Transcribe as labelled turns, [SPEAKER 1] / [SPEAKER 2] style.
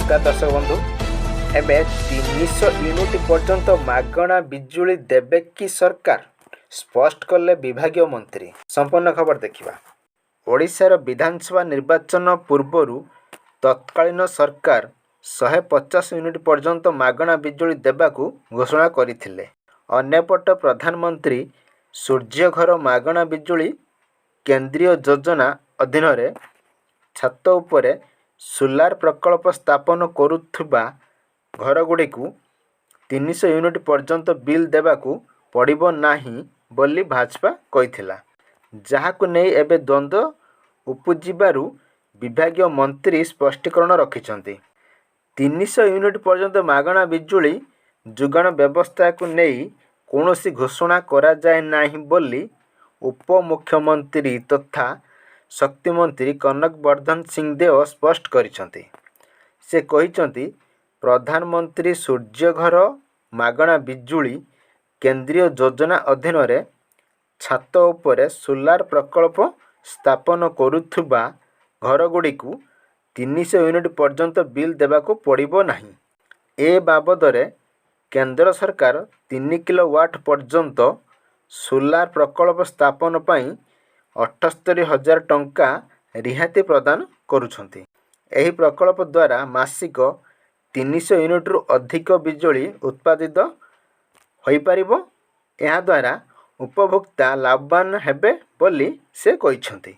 [SPEAKER 1] नमस्कार दर्शक बंधु एबे 300 यूनिट पर्यंत मागणा बिजुली देबे कि सरकार स्पष्ट कले विभागीय मंत्री। संपूर्ण खबर देखिबा। ओडिशार विधानसभा निर्वाचन पूर्वरु तत्कालीन सरकार 150 यूनिट पर्यंत मागणा बिजुली देबाकू घोषणा करथिले। अन्यपट प्रधानमंत्री सूर्यघर मागणा बिजुली केंद्रीय योजना अधीन रे छात उपरे सोलार प्रकल्प स्थापन करुवा घरगुड़ी 300 यूनिट पर्यंत बिल देवाकू पड़िबो नाही बोली भाजपा कहिथिला, जहाकू नै एबे द्वंद्व उपजिबारु विभागीय मंत्री स्पष्टीकरण रखिछन्ती। 300 यूनिट पर्यंत मागणा बिजुली जुगाण व्यवस्था को नहीं कौनसी घोषणा करा जाए नाही बोली उपमुख्यमंत्री तथा शक्ति मंत्री कनक वर्धन सिंहदेव स्पष्ट करिसंती। से कहिसंती प्रधानमंत्री सूर्यघर मागणा बिजुली केंद्रीय योजना अधीन रे छात उपरे सोलार प्रकल्प स्थापन करुवा घरगुड़ी 300 यूनिट पर्यंत बिल देवाकू पड़िबो नाही। ए बाबदरे केंद्र सरकार 3 किलोवाट पर्यंत सोलार प्रकल्प स्थापन पई 78,000 टंका रिहाती प्रदान करुछंती। एही प्रकल्प द्वारा मासिक 300 यूनिट रु अधिक बिजुली उत्पादित होई परिबो। एहा द्वारा उपभोक्ता लाभवान हेबे बोली से कहिसंती।